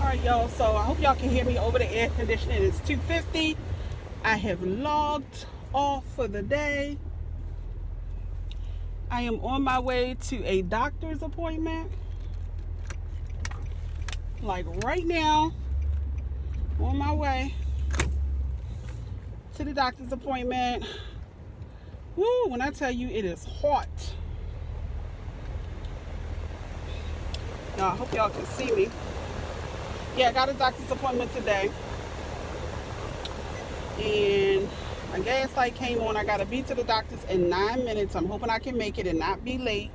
Alright, y'all, so I hope y'all can hear me over the air conditioning. It's 2:50. I have logged off for the day. I am on my way to a doctor's appointment. Like right now, on my way to the doctor's appointment. Woo, when I tell you it is hot. Now, I hope y'all can see me. Yeah, I got a doctor's appointment today. And my gas light came on. I got to be to the doctor's in 9 minutes. I'm hoping I can make it and not be late.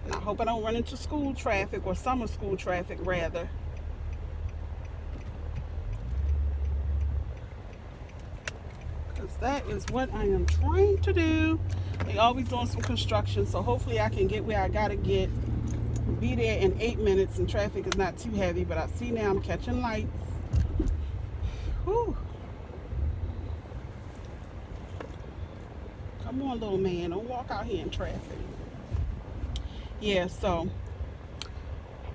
And I hope I don't run into school traffic, or summer school traffic rather. Because that is what I am trying to do. They always doing some construction, so hopefully I can get where I got to get. Be there in 8 minutes and traffic is not too heavy, but I see now I'm catching lights. Whew. Come on, little man, don't walk out here in traffic. Yeah, so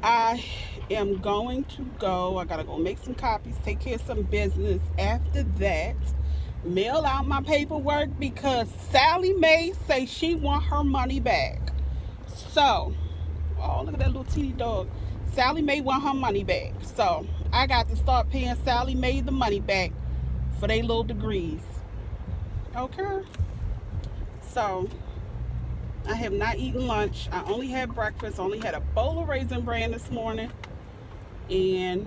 I am going to go. I gotta go make some copies, take care of some business. After that, mail out my paperwork because Sally Mae say she want her money back. So, oh, look at that little teeny dog. Sally Mae want her money back. So I got to start paying Sally Mae the money back for their little degrees. Okay. So I have not eaten lunch. I only had breakfast. Only had a bowl of Raisin Bran this morning. And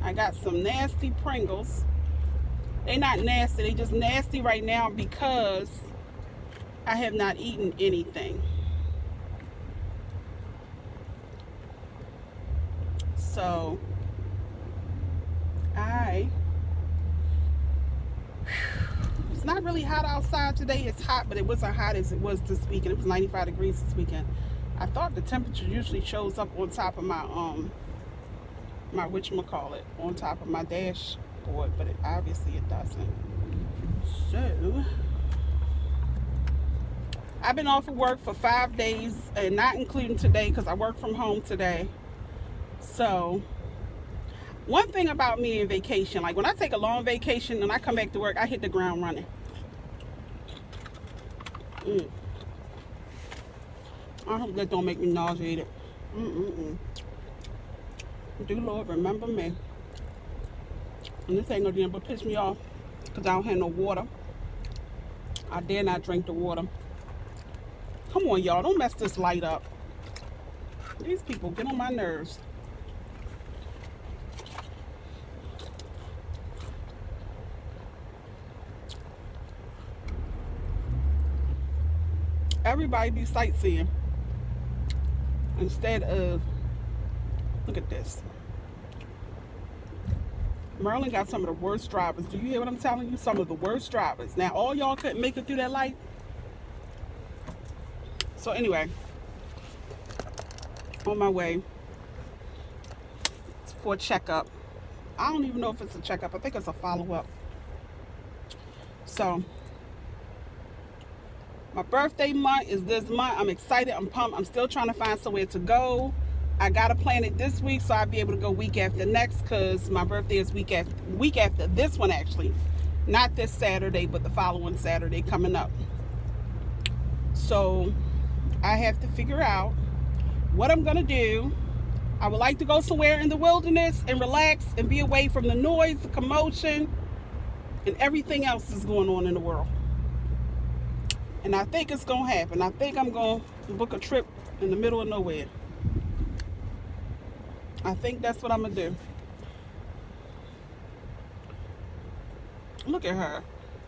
I got some nasty Pringles. They're not nasty. They just nasty right now because I have not eaten anything. So it's not really hot outside today. It's hot, but it wasn't hot as it was this weekend. It was 95 degrees this weekend. I thought the temperature usually shows up on top of my my whatchamacallit, on top of my dashboard, but obviously it doesn't. So I've been off of work for 5 days, and not including today because I work from home today. So one thing about me in vacation, like when I take a long vacation and I come back to work, I hit the ground running. I hope that don't make me nauseated. Do Lord remember me. And this ain't gonna do but piss me off because I don't have no water. I dare not drink the water. Come on, y'all, don't mess this light up. These people get on my nerves. Everybody be sightseeing instead of, look at this. Maryland got some of the worst drivers. Do you hear what I'm telling you? Some of the worst drivers. Now, all y'all couldn't make it through that light. So anyway, on my way for a checkup. I don't even know if it's a checkup. I think it's a follow-up. So my birthday month is this month. I'm excited. I'm pumped. I'm still trying to find somewhere to go. I got to plan it this week so I'll be able to go week after next because my birthday is week after this one, actually. Not this Saturday, but the following Saturday coming up. So I have to figure out what I'm going to do. I would like to go somewhere in the wilderness and relax and be away from the noise, the commotion, and everything else that's going on in the world. And I think it's going to happen. I think I'm going to book a trip in the middle of nowhere. I think that's what I'm going to do. Look at her.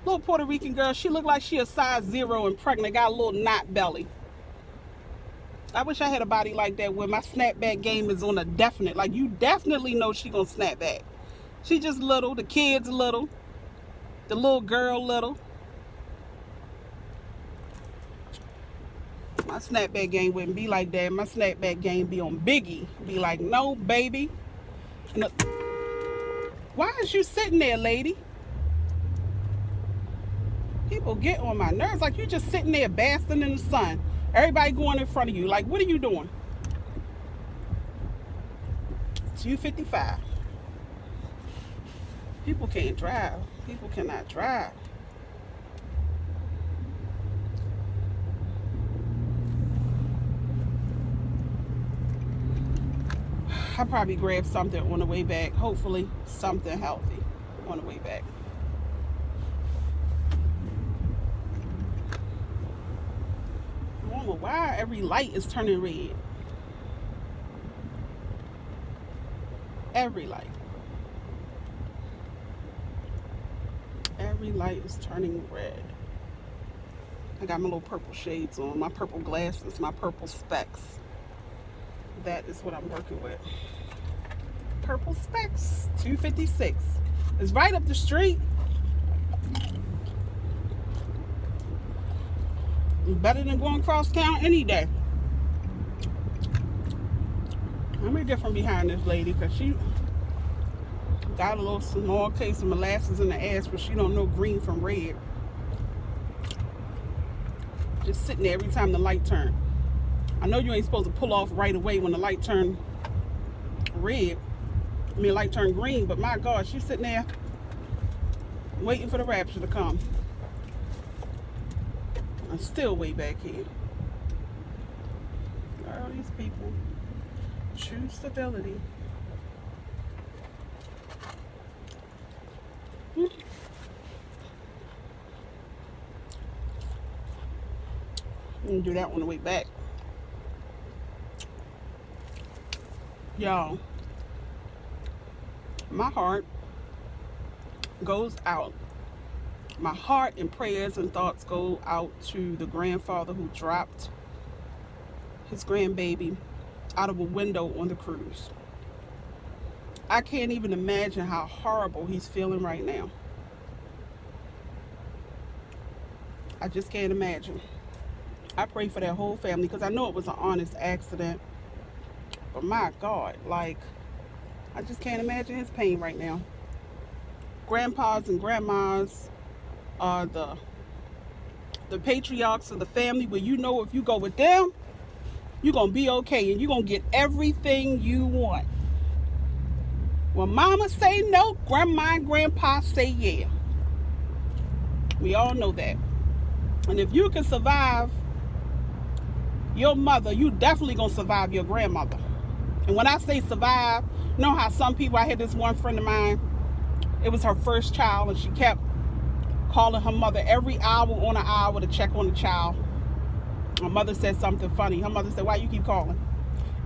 Little Puerto Rican girl. She looked like she a size 0 and pregnant. Got a little knot belly. I wish I had a body like that where my snapback game is on a definite. Like, you definitely know she going to snap back. She just little. The kid's little. The little girl little. My snapback game wouldn't be like that. My snapback game be on Biggie. Be like, no, baby. No. Why is you sitting there, lady? People get on my nerves. Like, you just sitting there basking in the sun. Everybody going in front of you. Like, what are you doing? 255. People can't drive. People cannot drive. I'll probably grab something on the way back. Hopefully something healthy on the way back. I don't know why every light is turning red. Every light. Every light is turning red. I got my little purple shades on, my purple glasses, my purple specs. That is what I'm working with. Purple specs, 256. It's right up the street. Better than going across town any day. I'm be different behind this lady because she got a little small case of molasses in the ass, but she don't know green from red. Just sitting there every time the light turn. I know you ain't supposed to pull off right away when the light turn red. Light turn green, but my God, she's sitting there waiting for the rapture to come. I'm still way back here. All these people. Choose civility. I'm gonna do that on the way back. Y'all, my heart goes out. My heart and prayers and thoughts go out to the grandfather who dropped his grandbaby out of a window on the cruise. I can't even imagine how horrible he's feeling right now. I just can't imagine. I pray for that whole family because I know it was an honest accident. But my God, like, I just can't imagine his pain right now. Grandpas and grandmas are the patriarchs of the family where you know if you go with them, you're going to be okay and you're going to get everything you want. When mama say no, grandma and grandpa say yeah. We all know that. And if you can survive your mother, you definitely going to survive your grandmother. And when I say survive, you know how some people, I had this one friend of mine, it was her first child and she kept calling her mother every hour on an hour to check on the child. Her mother said something funny. Her mother said, why you keep calling?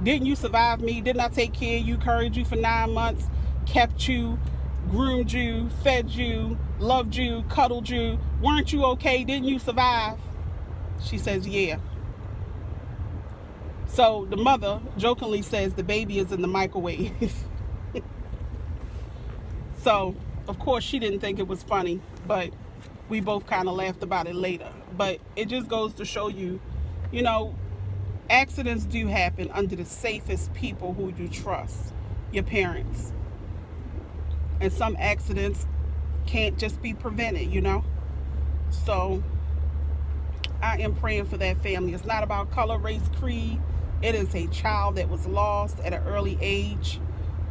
Didn't you survive me? Didn't I take care of you, carried you for 9 months, kept you, groomed you, fed you, loved you, cuddled you? Weren't you okay? Didn't you survive? She says, yeah. So the mother jokingly says the baby is in the microwave. So, of course, she didn't think it was funny, but we both kind of laughed about it later. But it just goes to show you, you know, accidents do happen under the safest people who you trust, your parents. And some accidents can't just be prevented, you know. So I am praying for that family. It's not about color, race, creed. It is a child that was lost at an early age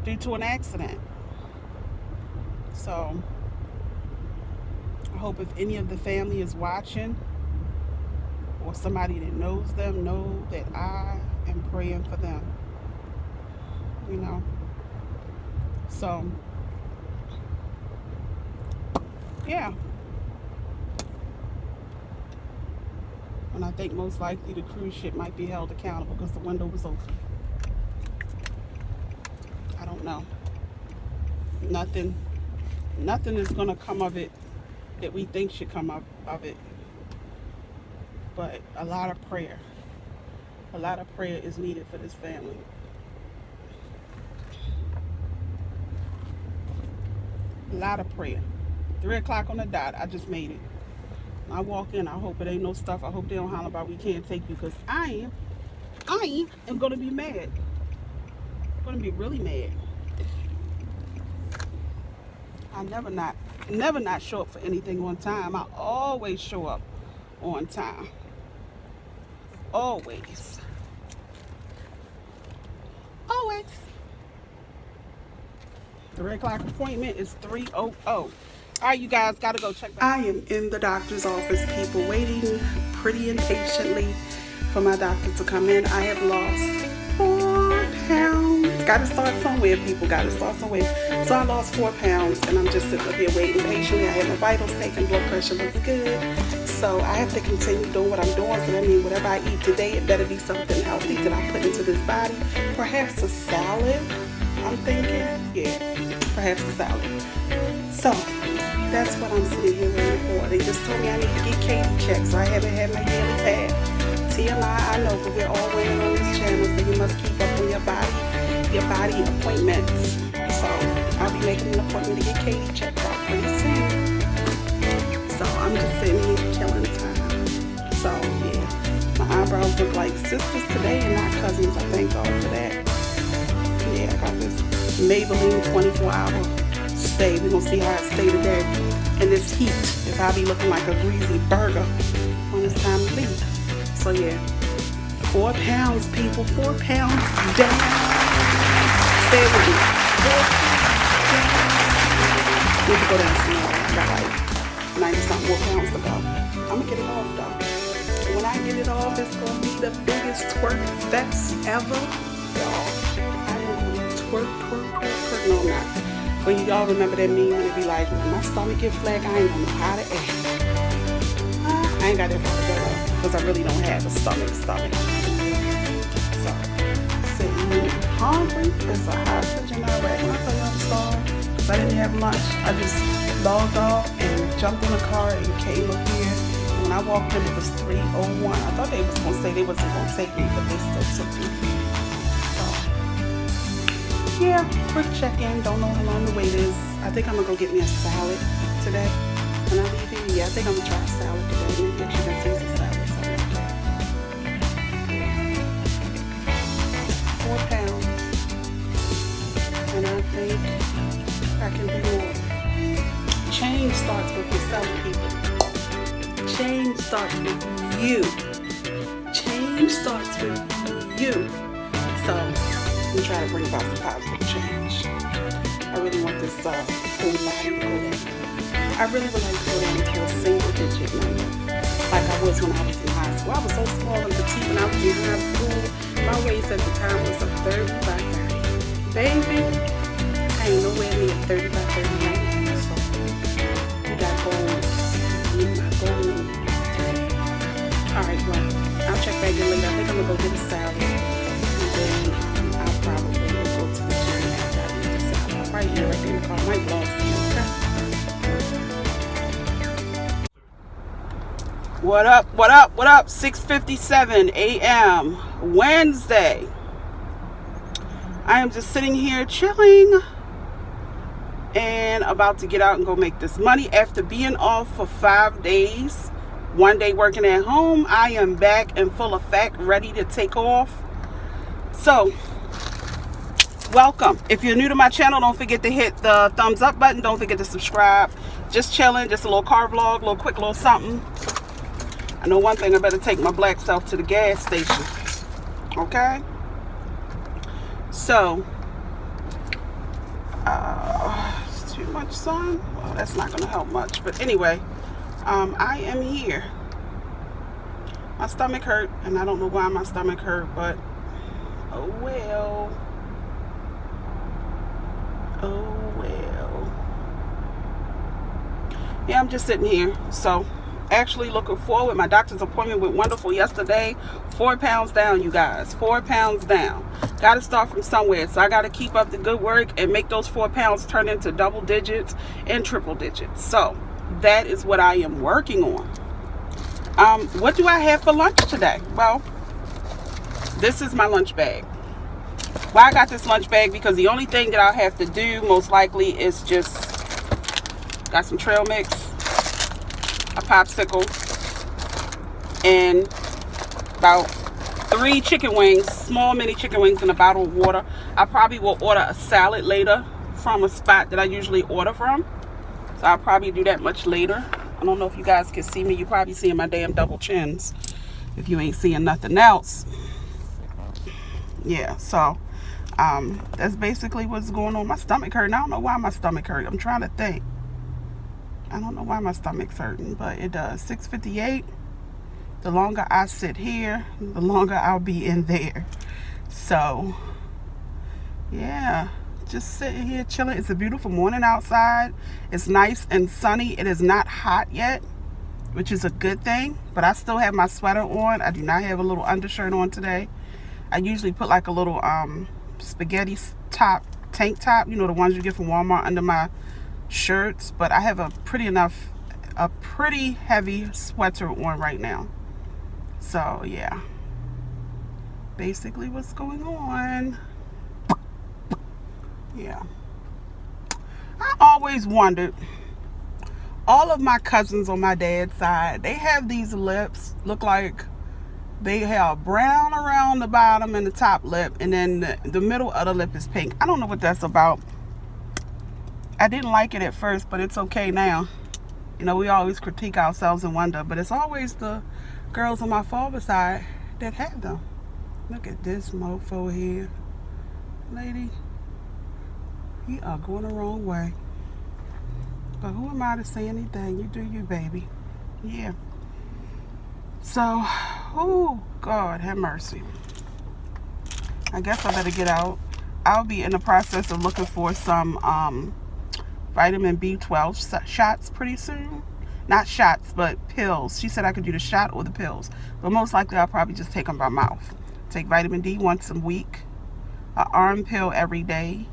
due to an accident. So I hope if any of the family is watching or somebody that knows them, know that I am praying for them. You know? So, yeah. And I think most likely the cruise ship might be held accountable because the window was open. I don't know. Nothing is going to come of it that we think should come of it. But a lot of prayer. A lot of prayer is needed for this family. A lot of prayer. 3 o'clock on the dot. I just made it. I walk in, I hope it ain't no stuff. I hope they don't holler about we can't take you, because I am going to be mad. I'm going to be really mad. I never not show up for anything on time. I always show up on time. Always. Always. 3 o'clock appointment is 3:00. All right, you guys, gotta go check back. I am in the doctor's office, people, waiting pretty impatiently for my doctor to come in. I have lost 4 pounds. Gotta start somewhere, people, gotta start somewhere. So I lost 4 pounds, and I'm just sitting up here waiting patiently. I had my vitals taken, blood pressure looks good. So I have to continue doing what I'm doing. So that means whatever I eat today, it better be something healthy that I put into this body. Perhaps a salad, I'm thinking. Yeah, perhaps a salad. So that's what I'm sitting here waiting for. They just told me I need to get Katie checked, so I haven't had my yearly pad. TMI, I know, but we're all waiting on this channel, so you must keep up on your body appointments. So I'll be making an appointment to get Katie checked out pretty soon. So I'm just sitting here killing time. So yeah, my eyebrows look like sisters today and not cousins. I thank God for that. Yeah, I got this Maybelline 24-hour stay. We're gonna see how I stay today in this heat. If I be looking like a greasy burger when it's time to leave. So yeah, 4 pounds, people, 4 pounds down. Stay with me. 4 pounds down. Need to go down some more. I got like 90-something more pounds to go. I'm gonna get it off though. When I get it off, it's gonna be the biggest twerk fest ever, y'all. I am gonna twerk. No, I'm not. But y'all remember that meme when it be like, when my stomach get flat, I ain't gonna know how to act. I ain't got that far to go though, because I really don't have a stomach. So, sitting here hungry. It's a hostage in Iraq. When I tell you I'm starved, because I didn't have lunch, I just logged off and jumped in a car and came up here. And when I walked in, it was 3:01. I thought they was gonna say they wasn't gonna take me, but they still took me. So, yeah, quick check-in. Don't know how long the wait is. I think I'm gonna go get me a salad today. When I leave here, yeah, I think I'm gonna try a salad today. Maybe a chicken Caesar salad, something like that. 4 pounds. And I think I can do more. Change starts with yourself, people. Change starts with you. Change starts with you. So, I'm trying to bring about some positive change. I really want this whole body to go down. I really would like to go down to a single-digit number, like I was when I was in high school. I was so small and petite when I was in high school. My waist at the time was a 30 by 30. Baby, I ain't nowhere near 30 by 30 right now, so we got goals. My goals. Alright, well, I'll check back in later. I think I'm going to go get a salad, and then I'll probably go to the gym after I eat the salad. I'll probably eat right there in the car. I might vlog some, okay? What up? 6:57 a.m. Wednesday. I am just sitting here chilling and about to get out and go make this money. After being off for 5 days, 1 day working at home, I am back in full effect, ready to take off. So, welcome. If you're new to my channel, don't forget to hit the thumbs up button. Don't forget to subscribe. Just chilling, just a little car vlog, little quick little something. I know one thing, I better take my black self to the gas station. Okay? So, it's too much sun. Well, that's not going to help much. But anyway, I am here. My stomach hurt, and I don't know why my stomach hurt, but oh well. Oh well. Yeah, I'm just sitting here. So, actually looking forward. My doctor's appointment went wonderful yesterday. 4 pounds down, you guys. 4 pounds down. Got to start from somewhere. So I got to keep up the good work and make those 4 pounds turn into double digits and triple digits. So that is what I am working on. What do I have for lunch today? Well, this is my lunch bag. Why I got this lunch bag? Because the only thing that I'll have to do most likely is just got some trail mix, a popsicle, and about 3 chicken wings, small mini chicken wings, and a bottle of water. I probably will order a salad later from a spot that I usually order from. So I'll probably do that much later. I don't know if you guys can see me. You're probably seeing my damn double chins if you ain't seeing nothing else. Yeah, so That's basically what's going on. My stomach hurting. I don't know why my stomach hurt. I'm trying to think. I don't know why my stomach's hurting, but it does. 6:58. The longer I sit here, the longer I'll be in there. So, yeah, just sitting here chilling. It's a beautiful morning outside. It's nice and sunny. It is not hot yet, which is a good thing, but I still have my sweater on. I do not have a little undershirt on today. I usually put like a little spaghetti top, tank top, you know, the ones you get from Walmart under my shirts, but I have a pretty heavy sweater on right now. So yeah, basically what's going on. Yeah, I always wondered, all of my cousins on my dad's side, they have these lips, look like they have brown around the bottom and the top lip, and then the middle of the lip is pink. I don't know what that's about. I didn't like it at first, but it's okay now. You know, we always critique ourselves and wonder, but it's always the girls on my father's side that have them. Look at this mofo here. Lady, you are going the wrong way. But who am I to say anything? You do you, baby. Yeah. So, oh, God, have mercy. I guess I better get out. I'll be in the process of looking for some vitamin B12 shots pretty soon. Not shots, but pills. She said I could do the shot or the pills. But most likely I'll probably just take them by mouth. Take vitamin D once a week. An arm pill every day.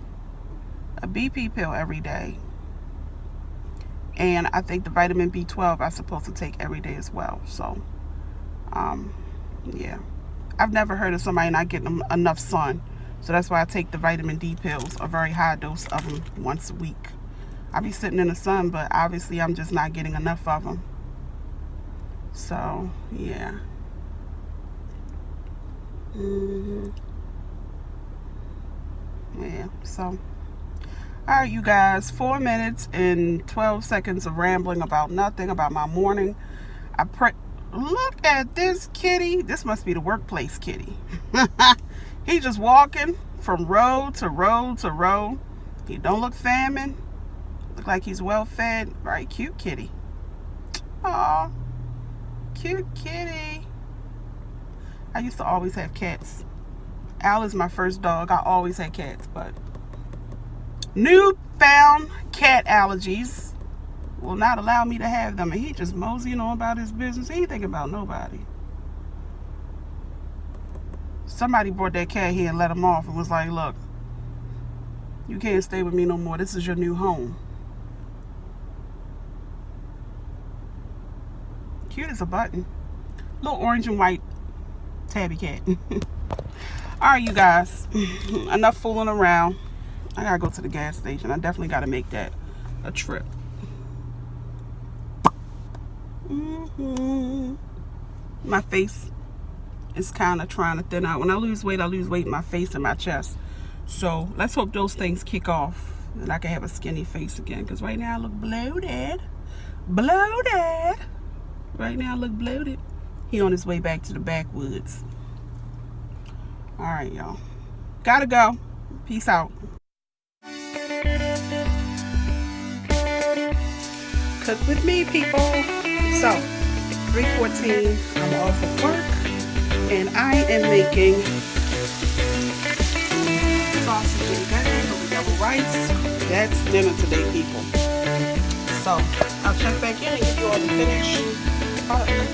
A BP pill every day. And I think the vitamin B12 I'm supposed to take every day as well. So, yeah. I've never heard of somebody not getting enough sun. So that's why I take the vitamin D pills, a very high dose of them once a week. I be sitting in the sun, but obviously I'm just not getting enough of them. So, yeah. Yeah, so. All right, you guys, 4 minutes and 12 seconds of rambling about nothing, about my morning. Look at this kitty. This must be the workplace kitty. He just walking from row to row to row. He don't look famine. Look like he's well fed. Very cute kitty. Aw, cute kitty. I used to always have cats. Al is my first dog. I always had cats, but newfound cat allergies will not allow me to have them. And he just moseying on about his business. He ain't thinking about nobody. Somebody brought that cat here and let him off and was like, look, you can't stay with me no more. This is your new home. Cute as a button. Little orange and white tabby cat. All right, you guys. Enough fooling around. I gotta go to the gas station. I definitely gotta make that a trip. My face is kind of trying to thin out. When I lose weight in my face and my chest. So let's hope those things kick off and I can have a skinny face again. Because right now I look bloated. Bloated. Right now I look bloated. He on his way back to the backwoods. All right, y'all. Gotta go. Peace out. Cook with me, people. So, 3:14, I'm off of work, and I am making sausage and bacon with double rice. That's dinner today, people. So, I'll check back in and give you all the finished product.